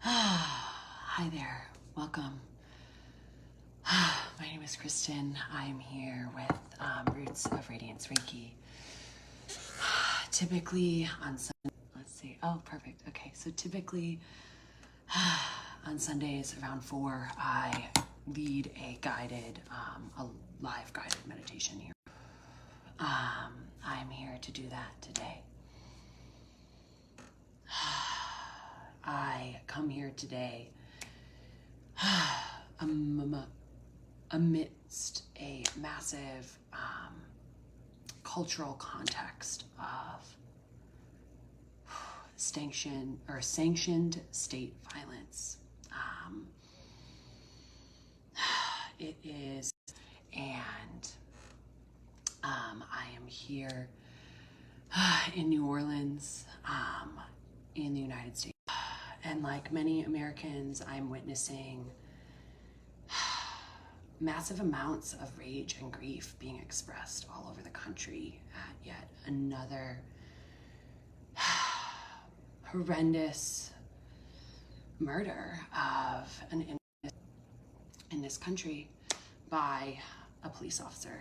Hi there, welcome. My name is Kristen. I'm here with Roots of Radiance Reiki. Typically on Sunday, let's see, oh perfect, okay. So typically on Sundays around 4, I lead a guided, a live guided meditation here. I'm here to do that today. I come here today amidst a massive cultural context of sanctioned state violence. It is, and I am here in New Orleans, in the United States. And like many Americans, I'm witnessing massive amounts of rage and grief being expressed all over the country at yet another horrendous murder of an innocent in this country by a police officer.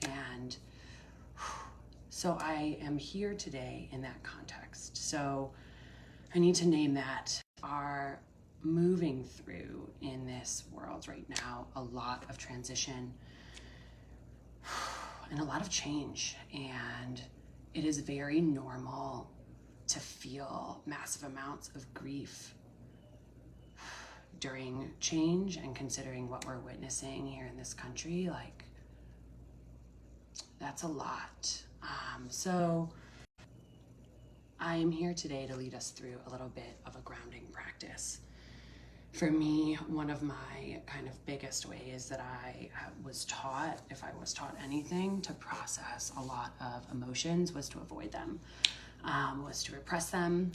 And so I am here today in that context. So I need to name that. Are moving through in this world right now a lot of transition and a lot of change, and it is very normal to feel massive amounts of grief during change, and considering what we're witnessing here in this country, like that's a lot. So I am here today to lead us through a little bit of a grounding practice. For me, one of my kind of biggest ways that I was taught, if I was taught anything, to process a lot of emotions was to avoid them, was to repress them.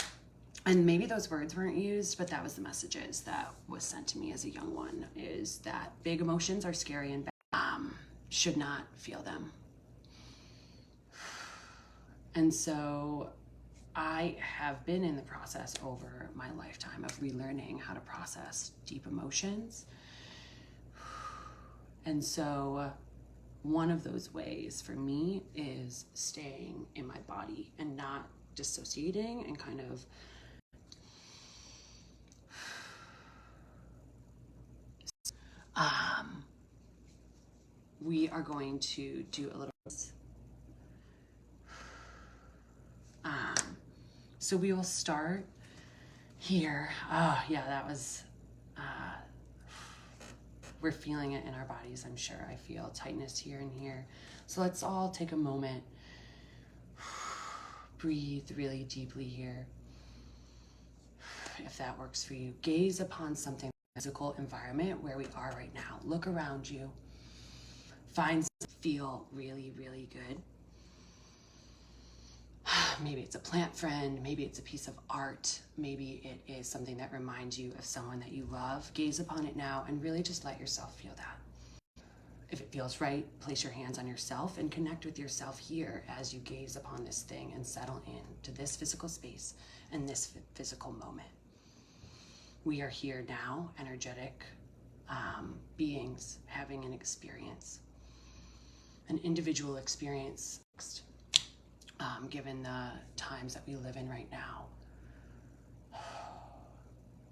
And maybe those words weren't used, but that was the messages that was sent to me as a young one, is that big emotions are scary and bad, should not feel them. And so I have been in the process over my lifetime of relearning how to process deep emotions. And so one of those ways for me is staying in my body and not dissociating, and kind of we are going to do a little so we will start here. Oh yeah, that was, we're feeling it in our bodies, I'm sure. I feel tightness here and here. So let's all take a moment. Breathe really deeply here. If that works for you, gaze upon something, physical environment where we are right now. Look around you. Find something, feel really, really good. Maybe it's a plant friend, maybe it's a piece of art, maybe it is something that reminds you of someone that you love. Gaze upon it now and really just let yourself feel that. If it feels right, place your hands on yourself and connect with yourself here as you gaze upon this thing and settle in to this physical space and this physical moment. We are here now, energetic beings having an experience, an individual experience. Given the times that we live in right now.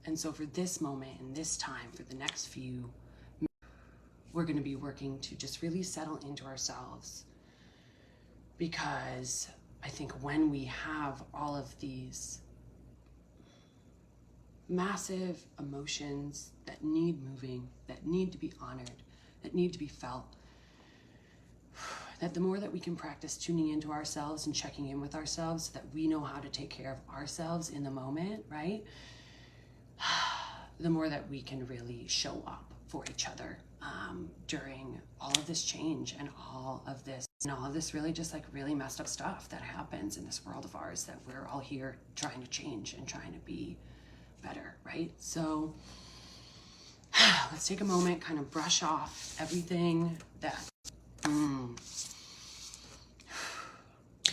And so for this moment and this time, for the next few, we're going to be working to just really settle into ourselves, because I think when we have all of these massive emotions that need moving, that need to be honored, that need to be felt, that the more that we can practice tuning into ourselves and checking in with ourselves, so that we know how to take care of ourselves in the moment, right? The more that we can really show up for each other during all of this change and all of this really just like really messed up stuff that happens in this world of ours, that we're all here trying to change and trying to be better, right? So let's take a moment, kind of brush off everything that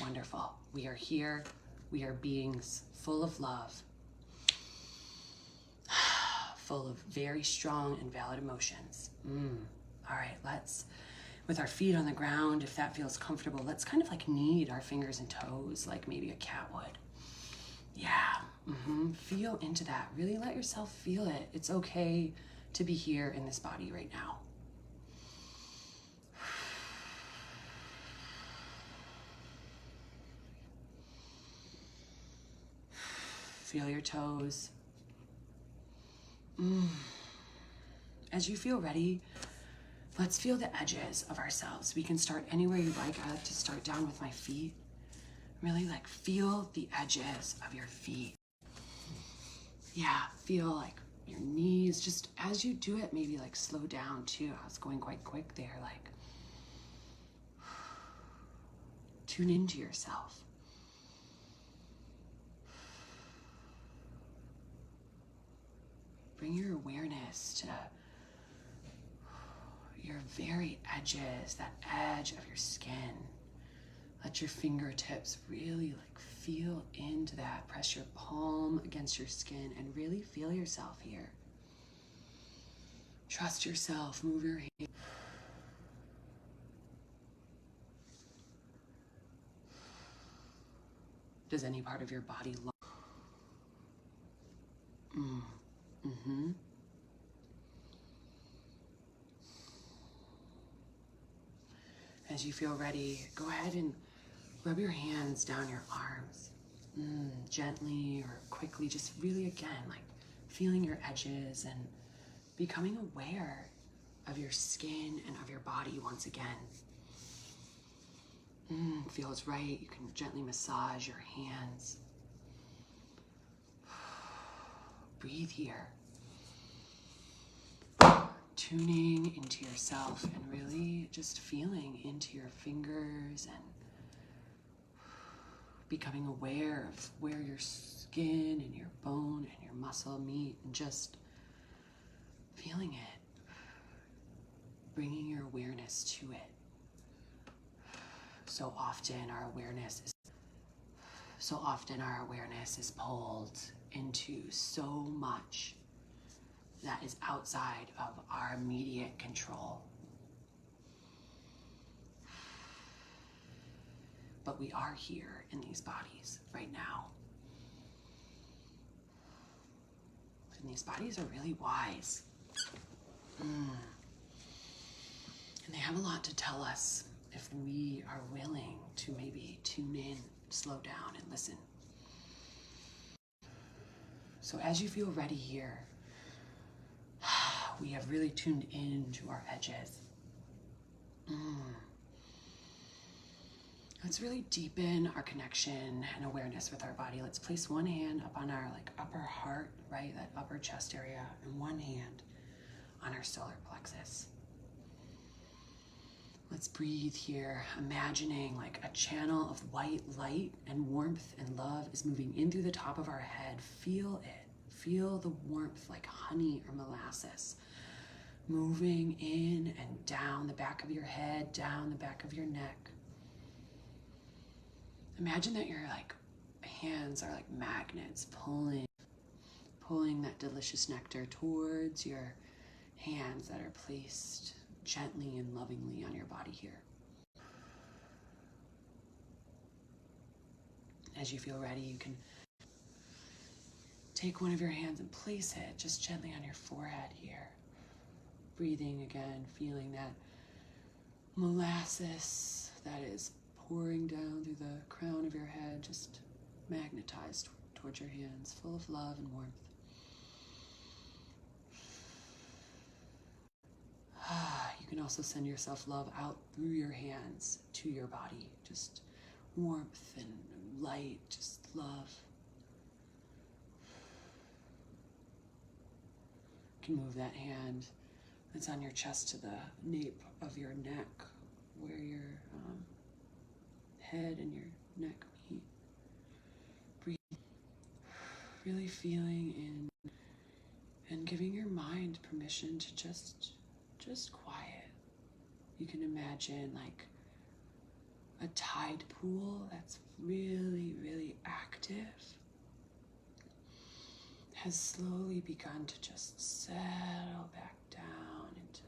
wonderful. We are here. We are beings full of love. full of very strong and valid emotions. All right, let's, with our feet on the ground, if that feels comfortable, let's kind of like knead our fingers and toes like maybe a cat would. Yeah, feel into that. Really let yourself feel it. It's okay to be here in this body right now. Feel your toes. As you feel ready, let's feel the edges of ourselves. We can start anywhere you like. I like to start down with my feet. Really like feel the edges of your feet. Yeah, feel like your knees. Just as you do it, maybe like slow down too. I was going quite quick there. Like tune into yourself. Bring your awareness to your very edges, that edge of your skin. Let your fingertips really like feel into that. Press your palm against your skin and really feel yourself here. Trust yourself, move your hand. Does any part of your body look? As you feel ready, go ahead and rub your hands down your arms. Gently or quickly, just really again, like feeling your edges and becoming aware of your skin and of your body once again. Feels right. You can gently massage your hands. Breathe here. Tuning into yourself and really just feeling into your fingers and becoming aware of where your skin and your bone and your muscle meet and just feeling it, bringing your awareness to it. So often our awareness is pulled into so much that is outside of our immediate control. But we are here in these bodies right now. And these bodies are really wise. And they have a lot to tell us if we are willing to maybe tune in, slow down, and listen. So as you feel ready here, we have really tuned into our edges. Let's really deepen our connection and awareness with our body. Let's place one hand up on our like upper heart, right, that upper chest area, and one hand on our solar plexus. Let's breathe here, imagining like a channel of white light and warmth and love is moving in through the top of our head. Feel it. Feel the warmth like honey or molasses moving in and down the back of your head, down the back of your neck. Imagine that your like hands are like magnets pulling that delicious nectar towards your hands that are placed gently and lovingly on your body here. As you feel ready, you can take one of your hands and place it just gently on your forehead here. Breathing again, feeling that molasses that is pouring down through the crown of your head, just magnetized towards your hands, full of love and warmth. You can also send yourself love out through your hands to your body. Just warmth and light, just love. You can move that hand that's on your chest to the nape of your neck, where your head and your neck meet. Breathe, really feeling in and giving your mind permission to just quiet. You can imagine like a tide pool that's really, really active. has slowly begun to just settle back down into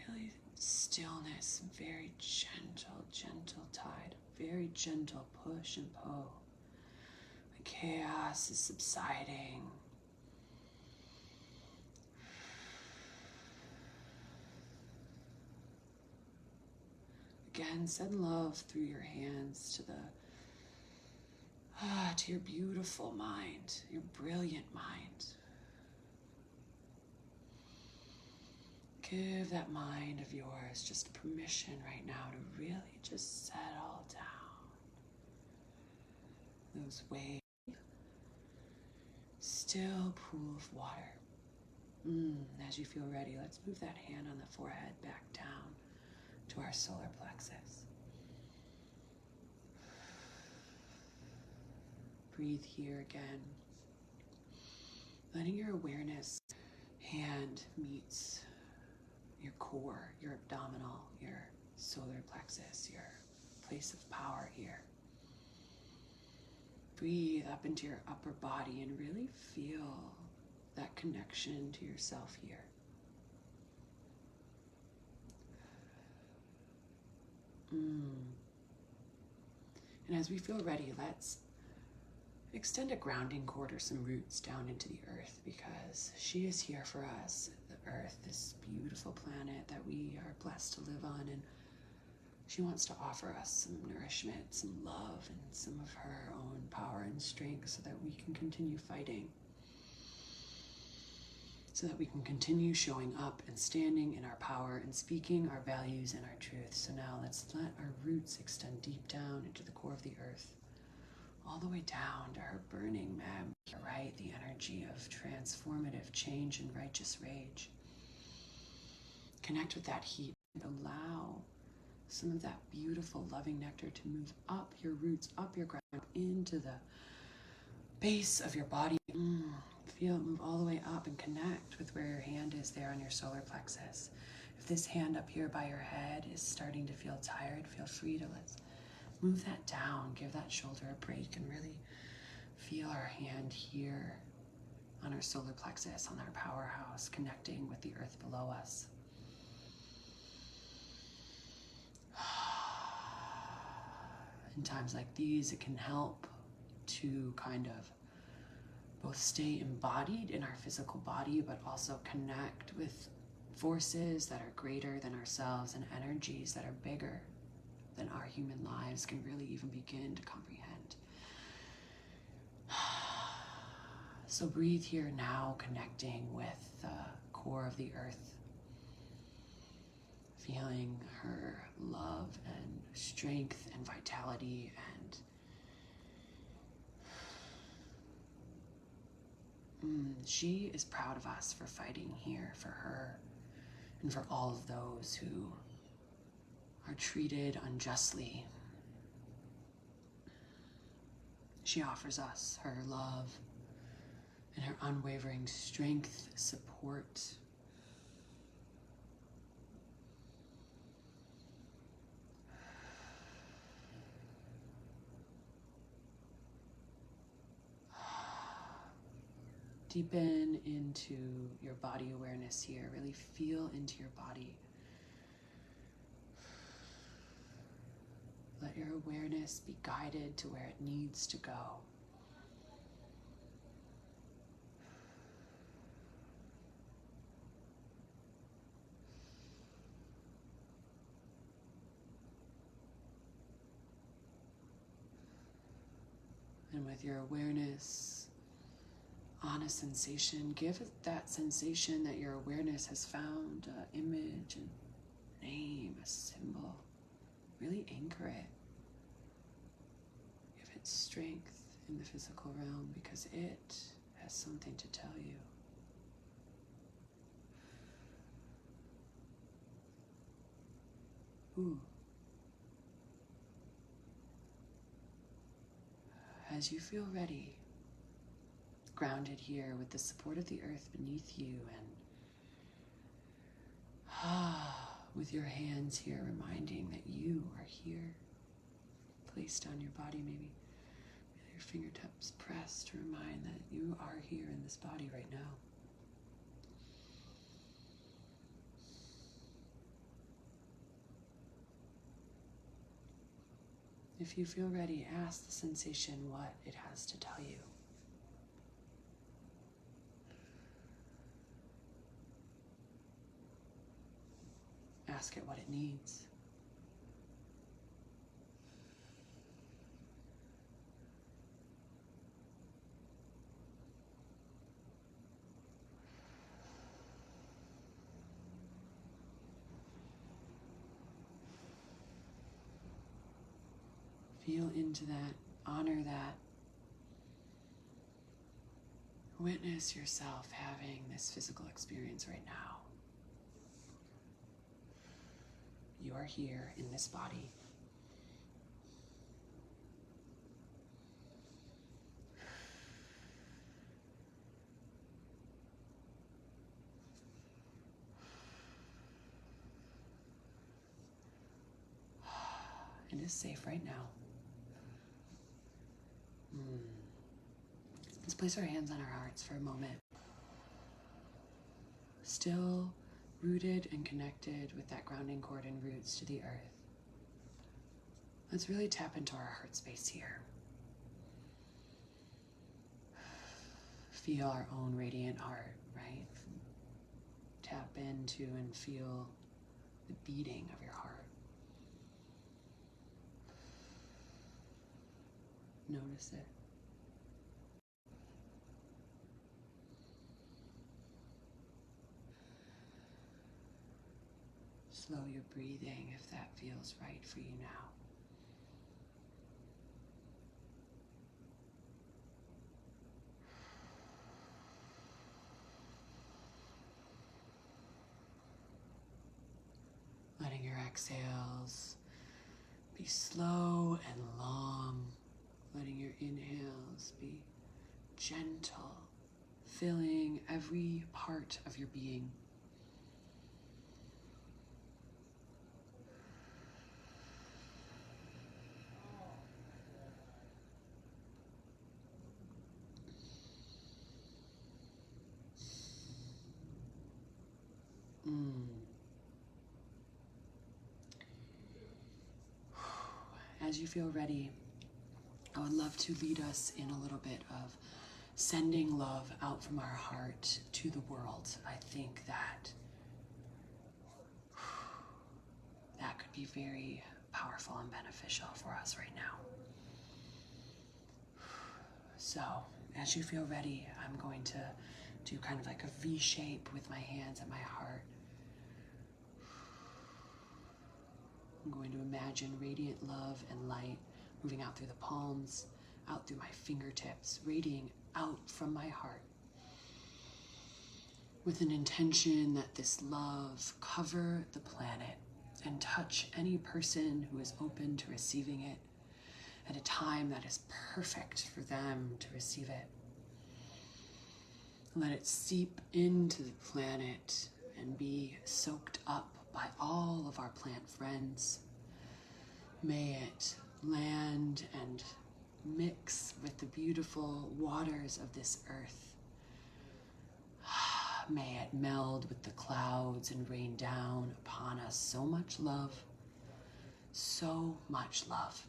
really stillness, very gentle tide, very gentle push and pull. The chaos is subsiding. Again, send love through your hands to your beautiful mind, your brilliant mind. Give that mind of yours just permission right now to really just settle down. Those waves, still pool of water. As you feel ready, let's move that hand on the forehead back down to our solar plexus. Breathe here again. Letting your awareness hand meets your core, your abdominal, your solar plexus, your place of power here. Breathe up into your upper body and really feel that connection to yourself here. And as we feel ready, let's extend a grounding cord or some roots down into the earth, because she is here for us. The earth, this beautiful planet that we are blessed to live on, and she wants to offer us some nourishment, some love, and some of her own power and strength so that we can continue fighting, so that we can continue showing up and standing in our power and speaking our values and our truth. So now let's let our roots extend deep down into the core of the earth, all the way down to her burning magma, right? The energy of transformative change and righteous rage. Connect with that heat and allow some of that beautiful loving nectar to move up your roots, up your ground, into the base of your body. Feel it move all the way up and connect with where your hand is there on your solar plexus. If this hand up here by your head is starting to feel tired, feel free to let's move that down, give that shoulder a break, and really feel our hand here on our solar plexus, on our powerhouse, connecting with the earth below us. In times like these, it can help to kind of both stay embodied in our physical body, but also connect with forces that are greater than ourselves and energies that are bigger than our human lives can really even begin to comprehend. So breathe here now, connecting with the core of the earth, feeling her love and strength and vitality, and she is proud of us for fighting here for her and for all of those who are treated unjustly. She offers us her love and her unwavering strength, support. Deepen into your body awareness here. Really feel into your body. Let your awareness be guided to where it needs to go. And with your awareness on a sensation, give it that sensation that your awareness has found an image, a name, a symbol. Really anchor it. Give it strength in the physical realm, because it has something to tell you. As you feel ready, grounded here with the support of the earth beneath you, and with your hands here reminding that you are here, placed on your body, maybe with your fingertips pressed to remind that you are here in this body right now. If you feel ready, ask the sensation what it has to tell you. Ask it what it needs. Feel into that, honor that. Witness yourself having this physical experience right now. You are here in this body. It is safe right now. Let's place our hands on our hearts for a moment. Still rooted and connected with that grounding cord and roots to the earth. Let's really tap into our heart space here. Feel our own radiant heart, right? Tap into and feel the beating of your heart. Notice it. Slow your breathing if that feels right for you now. Letting your exhales be slow and long. Letting your inhales be gentle, filling every part of your being. As you feel ready, I would love to lead us in a little bit of sending love out from our heart to the world. I think that could be very powerful and beneficial for us right now. So, as you feel ready, I'm going to do kind of like a V shape with my hands at my heart. I'm going to imagine radiant love and light moving out through the palms, out through my fingertips, radiating out from my heart, with an intention that this love cover the planet and touch any person who is open to receiving it at a time that is perfect for them to receive it. Let it seep into the planet and be soaked up by all of our plant friends. May it land and mix with the beautiful waters of this earth. May it meld with the clouds and rain down upon us so much love, so much love.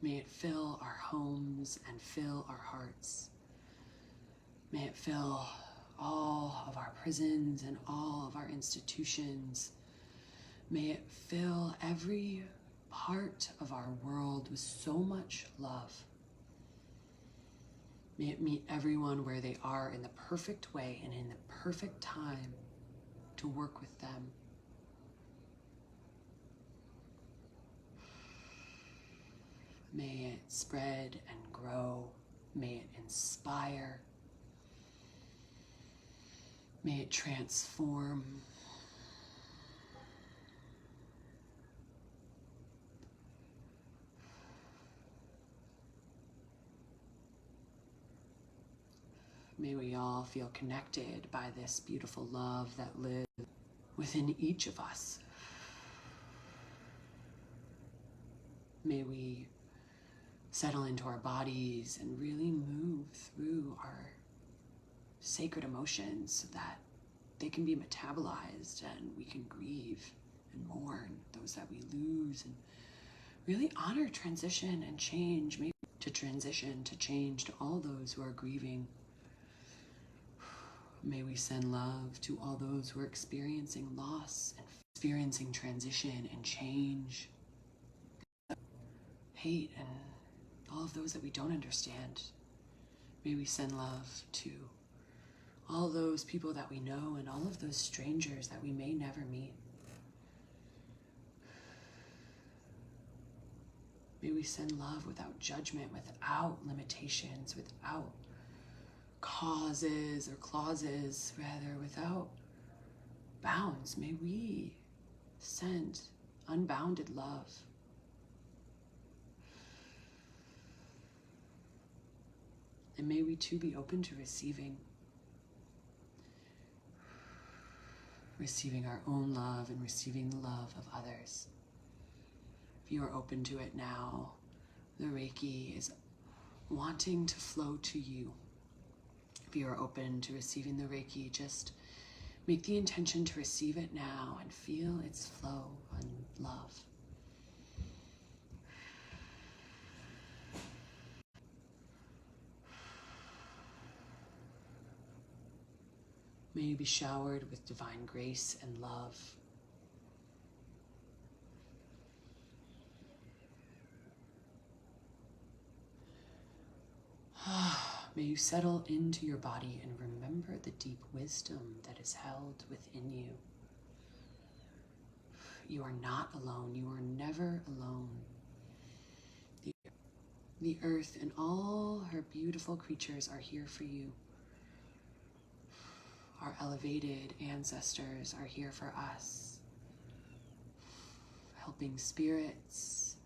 May it fill our homes and fill our hearts. May it fill all of our prisons and all of our institutions. May it fill every part of our world with so much love. May it meet everyone where they are in the perfect way and in the perfect time to work with them. May it spread and grow. May it inspire. May it transform. May we all feel connected by this beautiful love that lives within each of us. May we settle into our bodies and really move through our sacred emotions so that they can be metabolized and we can grieve and mourn those that we lose, and really honor transition and change, maybe to transition, to change to all those who are grieving. May we send love to all those who are experiencing loss and experiencing transition and change, hate, and all of those that we don't understand. May we send love to all those people that we know and all of those strangers that we may never meet. May we send love without judgment, without limitations, without causes or clauses, rather without bounds. May we send unbounded love. And may we too be open to receiving our own love and receiving the love of others. If you are open to it now, the Reiki is wanting to flow to you. If you are open to receiving the Reiki, just make the intention to receive it now and feel its flow and love. May you be showered with divine grace and love. May you settle into your body and remember the deep wisdom that is held within you. You are not alone. You are never alone. The earth and all her beautiful creatures are here for you. Our elevated ancestors are here for us. Helping spirits,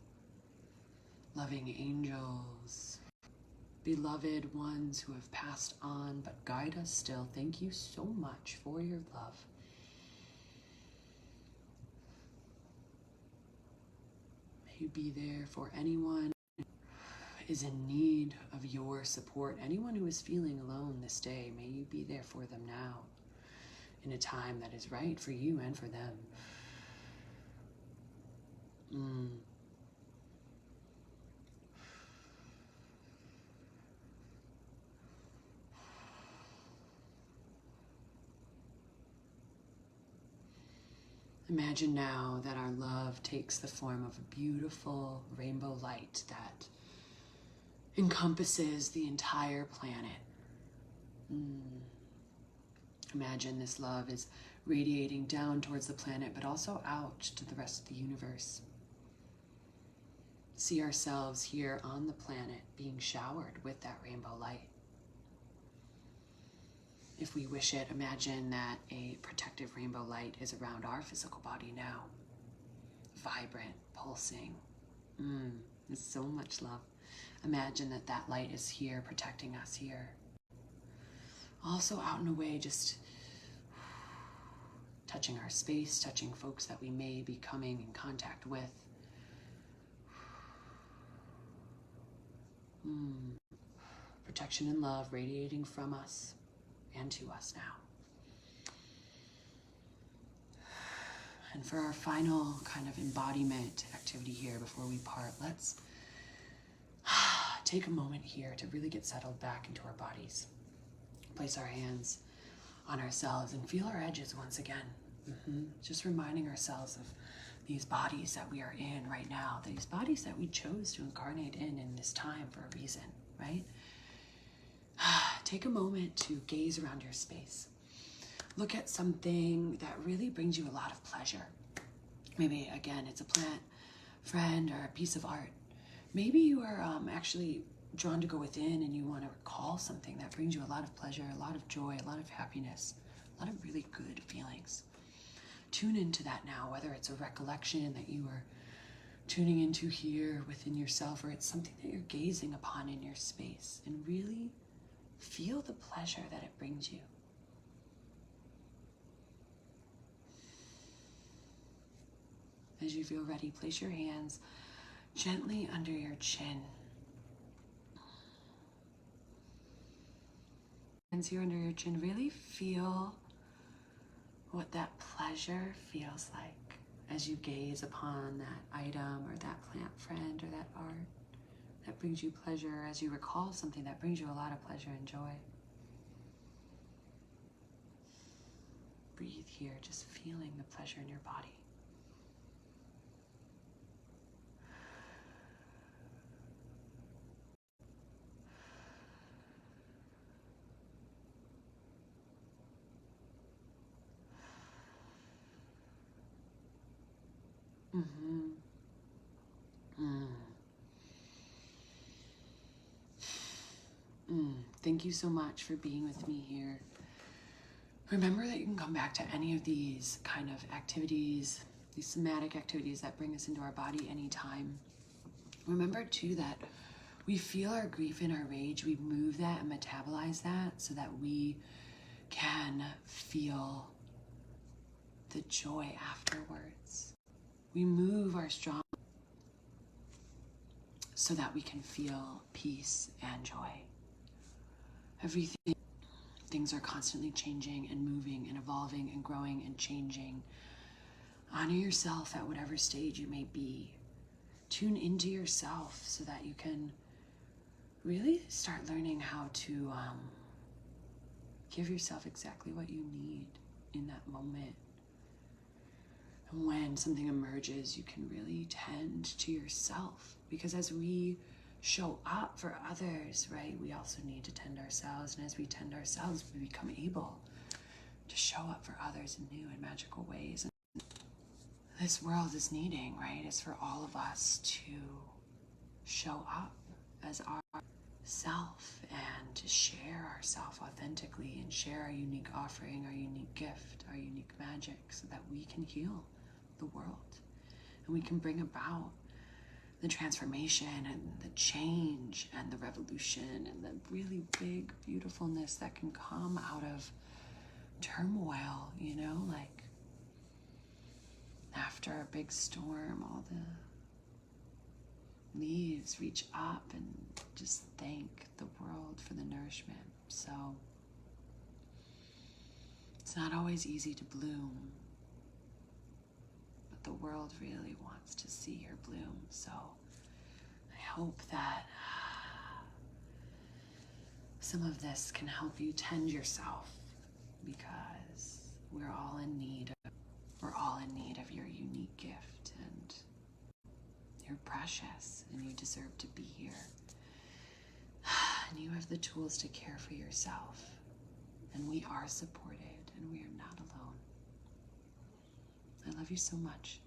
loving angels, beloved ones who have passed on but guide us still. Thank you so much for your love. May you be there for anyone who is in need of your support. Anyone who is feeling alone this day, may you be there for them now in a time that is right for you and for them. Imagine now that our love takes the form of a beautiful rainbow light that encompasses the entire planet. Imagine this love is radiating down towards the planet, but also out to the rest of the universe. See ourselves here on the planet being showered with that rainbow light. If we wish it, imagine that a protective rainbow light is around our physical body now. Vibrant, pulsing. It's so much love. Imagine that that light is here, protecting us here. Also out and away, just touching our space, touching folks that we may be coming in contact with. Protection and love radiating from us and to us now. And for our final kind of embodiment activity here before we part, let's take a moment here to really get settled back into our bodies. Place our hands on ourselves and feel our edges once again. Just reminding ourselves of these bodies that we are in right now, these bodies that we chose to incarnate in this time for a reason, right? Take a moment to gaze around your space. Look at something that really brings you a lot of pleasure. Maybe, again, it's a plant, friend, or a piece of art. Maybe you are actually drawn to go within and you want to recall something that brings you a lot of pleasure, a lot of joy, a lot of happiness, a lot of really good feelings. Tune into that now, whether it's a recollection that you are tuning into here within yourself, or it's something that you're gazing upon in your space, and really feel the pleasure that it brings you. As you feel ready, place your hands gently under your chin. hands here under your chin. Really feel what that pleasure feels like as you gaze upon that item or that plant friend or that art that brings you pleasure, as you recall something that brings you a lot of pleasure and joy. Breathe here, just feeling the pleasure in your body. Thank you so much for being with me here. Remember that you can come back to any of these kind of activities, these somatic activities that bring us into our body anytime. Remember too that we feel our grief and our rage, we move that and metabolize that so that we can feel the joy afterwards. We move our strong so that we can feel peace and joy. Things are constantly changing and moving and evolving and growing and changing. Honor yourself at whatever stage you may be. Tune into yourself so that you can really start learning how to give yourself exactly what you need in that moment. And when something emerges, you can really tend to yourself, because as we show up for others, right, we also need to tend ourselves. And as we tend ourselves, we become able to show up for others in new and magical ways. And this world is needing, right, is for all of us to show up as our self and to share ourself authentically and share our unique offering, our unique gift, our unique magic, so that we can heal the world and we can bring about the transformation and the change and the revolution and the really big beautifulness that can come out of turmoil, you know, like after a big storm, all the leaves reach up and just thank the world for the nourishment. So it's not always easy to bloom, but the world really wants to see your bloom. So I hope that some of this can help you tend yourself, because we're all in need of your unique gift, and you're precious and you deserve to be here. And you have the tools to care for yourself, and we are supported and we are not alone. I love you so much.